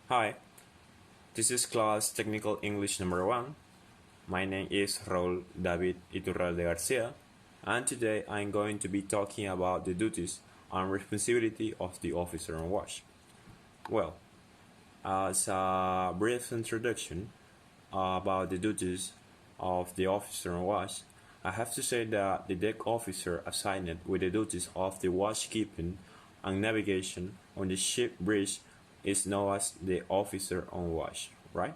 Hi, this is class Technical English number 1. My name is Raúl David Iturralde Garcia, and today I'm going to be talking about the duties and responsibility of the officer on watch. Well, as a brief introduction about the duties of the officer on watch, I have to say that the deck officer assigned with the duties of the watchkeeping and navigation on the ship bridge is known as the officer on watch, right?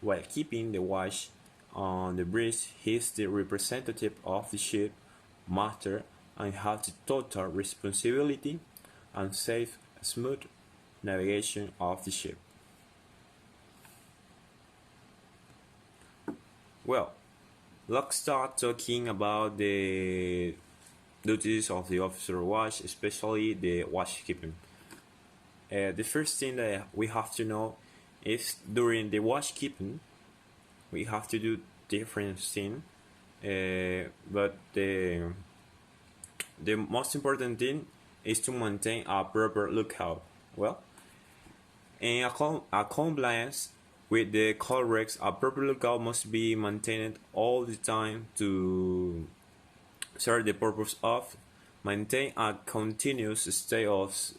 While keeping the watch on the bridge, he is the representative of the ship master and has the total responsibility and safe, smooth navigation of the ship. Well, let's start talking about the duties of the officer watch, especially the watchkeeping. The first thing that we have to know is during the watchkeeping, we have to do different things, but the most important thing is to maintain a proper lookout. Well, in a compliance with the code regs, a proper lookout must be maintained all the time to serve the purpose of maintain a continuous state of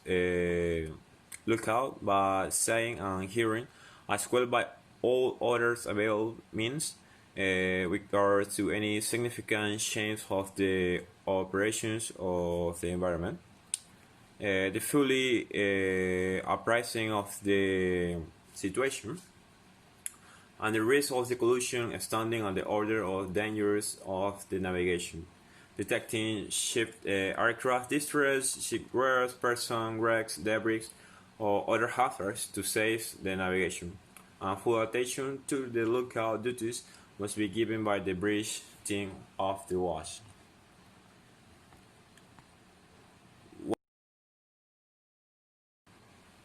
lookout by seeing and hearing, as well by all others available means with regard to any significant change of the operations of the environment. The fully apprising of the situation and the risk of the collision standing on the order of dangers of the navigation, detecting ship aircraft distress, shipwrecks, person wrecks, debris, or other hazards to save the navigation. And full attention to the lookout duties must be given by the bridge team of the watch.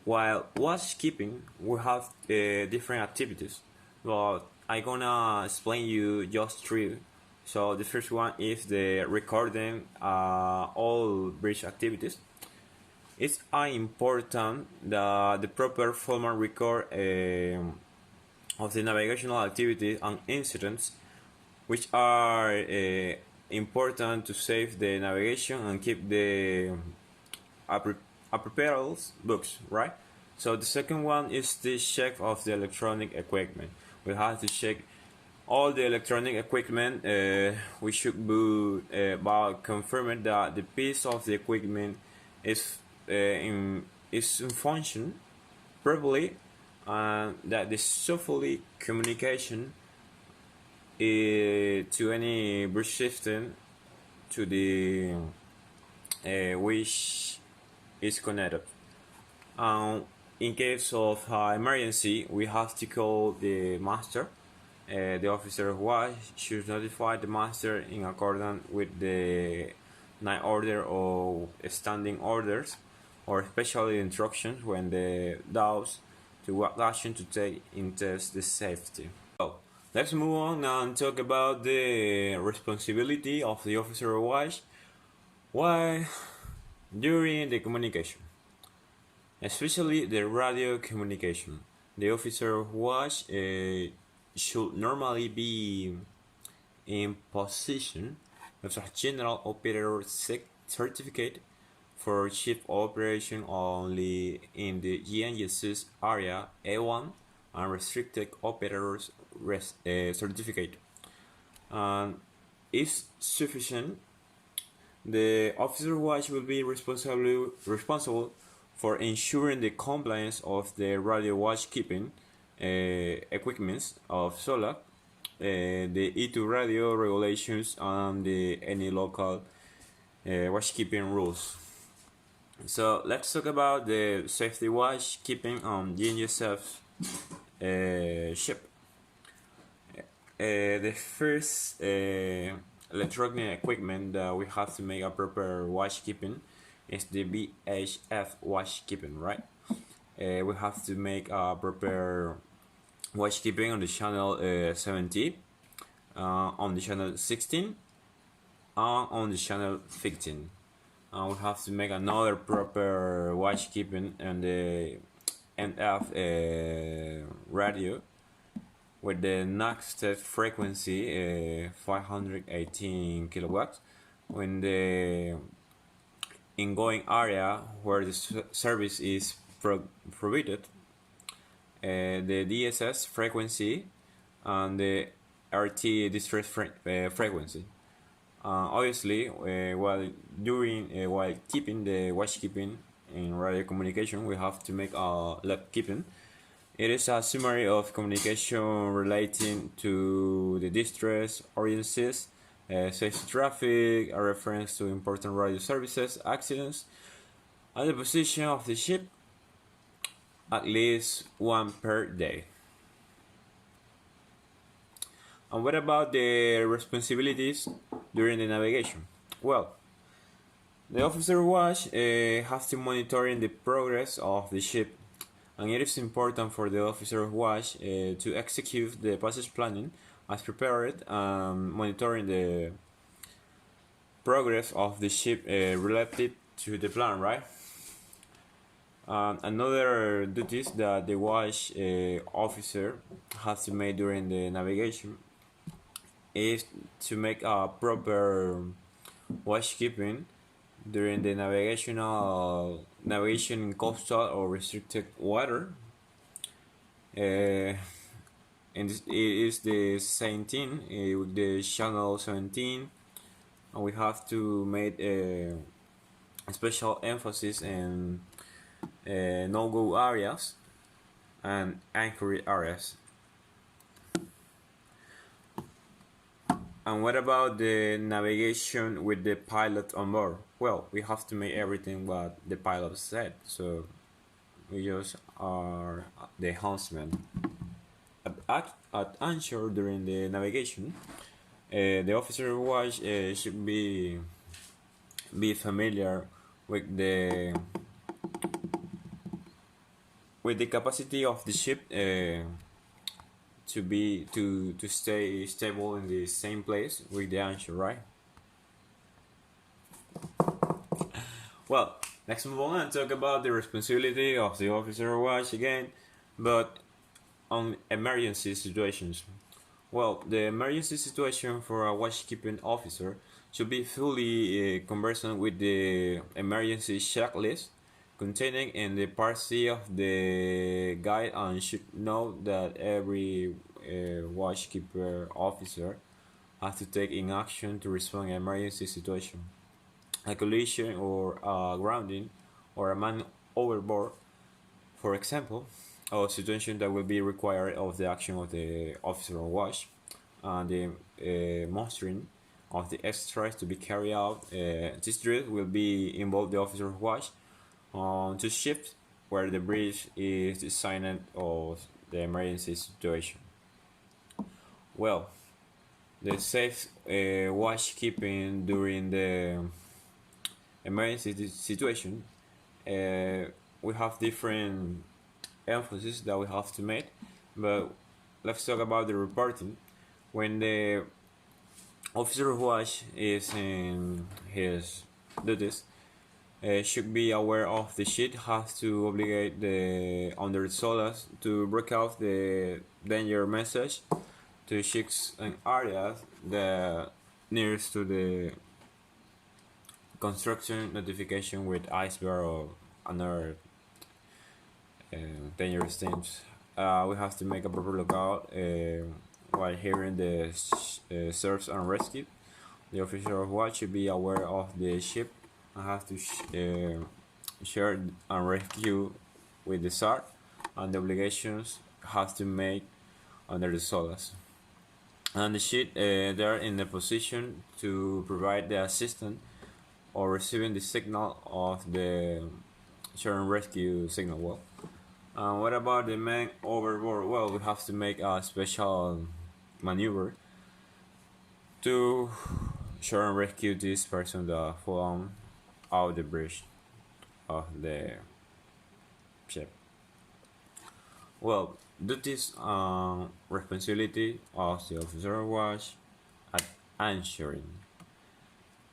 While watchkeeping, we have different activities, but I'm gonna explain you just three. So the first one is the recording all bridge activities. It's important that the proper formal record of the navigational activities and incidents, which are important to save the navigation and keep the appropriate books, right? So the second one is the check of the electronic equipment. We have to check all the electronic equipment. We should be about confirming that the piece of the equipment is in function properly, and that the successfully communication to any bridge system to the which is connected. In case of emergency, we have to call the master. The officer of watch should notify the master in accordance with the night order or standing orders, or especially instructions when the doubts to what action to take in test the safety. So let's move on and talk about the responsibility of the officer of watch. Why during the communication, especially the radio communication, the officer of watch should normally be in possession of a general operator certificate for ship operation only in the GNSS area A1 and restricted operators certificate. If sufficient, the officer watch will be responsible for ensuring the compliance of the radio watchkeeping equipments of SOLAC, the E2 radio regulations, and any local watchkeeping rules. So let's talk about the safety watchkeeping on GNSS ship. The first electronic equipment that we have to make a proper watchkeeping is the VHF watchkeeping, right? We have to make a proper watchkeeping on the channel 70, on the channel 16, and on the channel 15. We have to make another proper watchkeeping on the NF radio with the next frequency 518 kilowatts when the ingoing area where the service is provided, the DSS frequency and the RT distress frequency. Obviously, while keeping the watchkeeping in radio communication, we have to make a log keeping. It is a summary of communication relating to the distress, audiences, safety traffic, a reference to important radio services, accidents, and the position of the ship, at least one per day. And what about the responsibilities during the navigation? Well, the officer watch has to monitor the progress of the ship, and it is important for the officer watch to execute the passage planning as prepared and monitoring the progress of the ship related to the plan, right? Another duties that the watch officer has to make during the navigation is to make a proper watchkeeping during the navigation in coastal or restricted water. And this is the 17 with the channel 17, and we have to make a special emphasis in no-go areas and anchored areas. And what about the navigation with the pilot on board? Well, we have to make everything what the pilot said, so we just are the helmsman. At onshore during the navigation, the officer watch should be familiar with the capacity of the ship to stay stable in the same place with the onshore, right? Well, let's move on and talk about the responsibility of the officer watch again, but on emergency situations. Well, the emergency situation for a watchkeeping officer should be fully conversant with the emergency checklist containing in the part C of the guide, and should know that every watchkeeper officer has to take in action to respond to an emergency situation. A collision or a grounding or a man overboard, for example, or a situation that will be required of the action of the officer on watch, and the mustering of the exercise to be carried out. This drill will be involve the officer of watch on two shifts where the bridge is designed of the emergency situation. Well, the safe watchkeeping during the emergency situation, we have different emphasis that we have to make, but let's talk about the reporting. When the officer of watch is in his duties, should be aware of the ship has to obligate the under solas to break out the danger message to ships and areas that nearest to the construction notification with iceberg or another dangerous things. We have to make a proper lookout while hearing the search and rescue. The officer of watch should be aware of the ship and have to share and rescue with the SAR, and the obligations have to make under the SOLAS. And the ship they're in the position to provide the assistance or receiving the signal of the share and rescue signal. Well, what about the man overboard? Well, we have to make a special maneuver to share and rescue this person that fall out the bridge of the ship. Well, duties and responsibility of the officer watch at anchoring.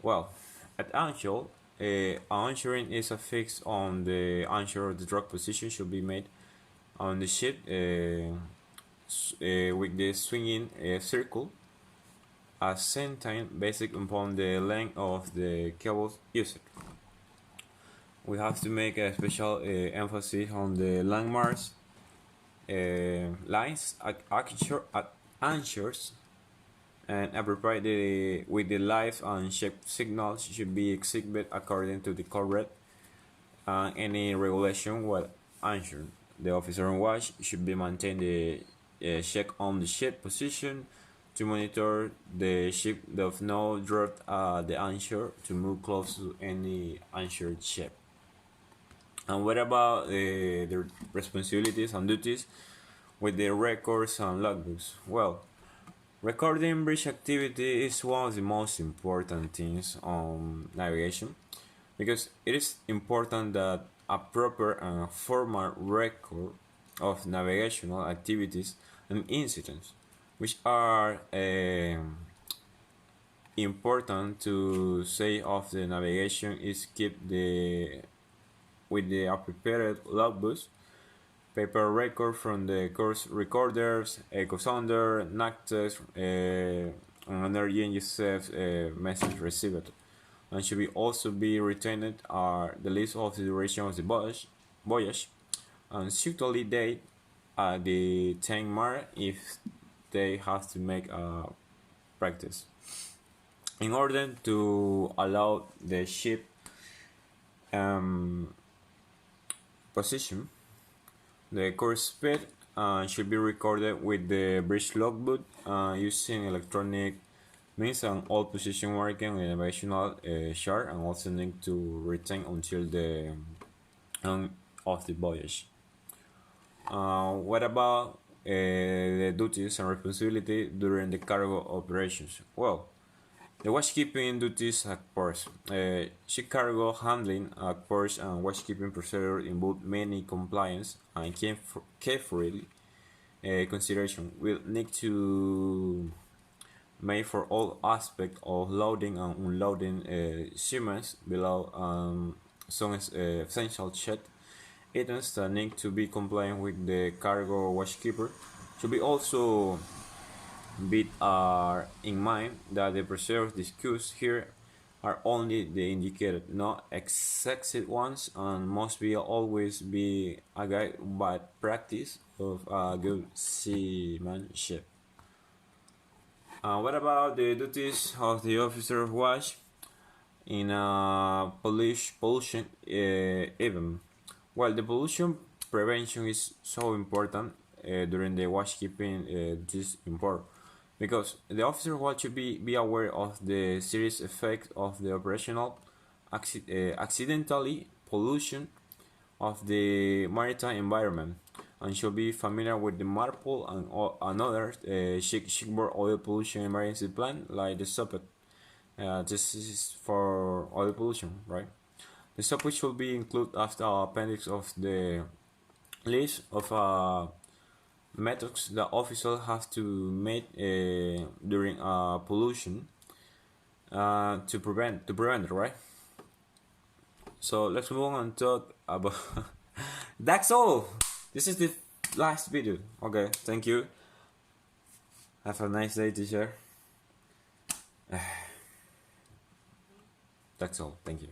Well, at anchoring is affixed on the onshore. The drag position should be made on the ship with the swinging circle, as same time based upon the length of the cables used. We have to make a special emphasis on the landmarks, lines, anchors, and appropriate with the live and shape signals should be executed according to the correct any regulation what anchor. The officer on watch should be maintain the check on the ship position to monitor the ship does not drift the anchor to move close to any anchored ship. And what about the responsibilities and duties with the records and logbooks? Well, recording bridge activity is one of the most important things on navigation because it is important that a proper and formal record of navigational activities and incidents, which are important to say of the navigation, is keep with the prepared logbooks, paper record from the course recorders, echo sounder, NACTES, and energy NGSF message received. And should also be retained are the list of the duration of the voyage and suitably date the tank mark if they have to make a practice. In order to allow the ship position, the course speed should be recorded with the bridge logbook using electronic means and all position marking in a navigational chart, and also need to retain until the end of the voyage. What about the duties and responsibility during the cargo operations? Well, the watchkeeping duties at ports. Ship cargo handling at ports and watchkeeping procedure involve many compliance and carefully consideration will need to make for all aspects of loading and unloading shipments below some essential check items that need to be compliant with the cargo watchkeeper. Should be also in mind that the procedures discussed here are only the indicated, not excessive ones, and must be always be a guide by practice of good seamanship. What about the duties of the officer of watch in a pollution event? Well, the pollution prevention is so important during the watchkeeping duties in port, because the officer of watch should be aware of the serious effect of the operational accidentally pollution of the maritime environment, and should be familiar with the MARPOL and other shipboard oil pollution emergency plan like the SOPET. This is for oil pollution, right? The SOPET should be included as the appendix of the list of methods that officers have to make during pollution to prevent it, right? So let's move on and talk about that's all. This is the last video. Okay, thank you. Have a nice day, teacher. That's all. Thank you.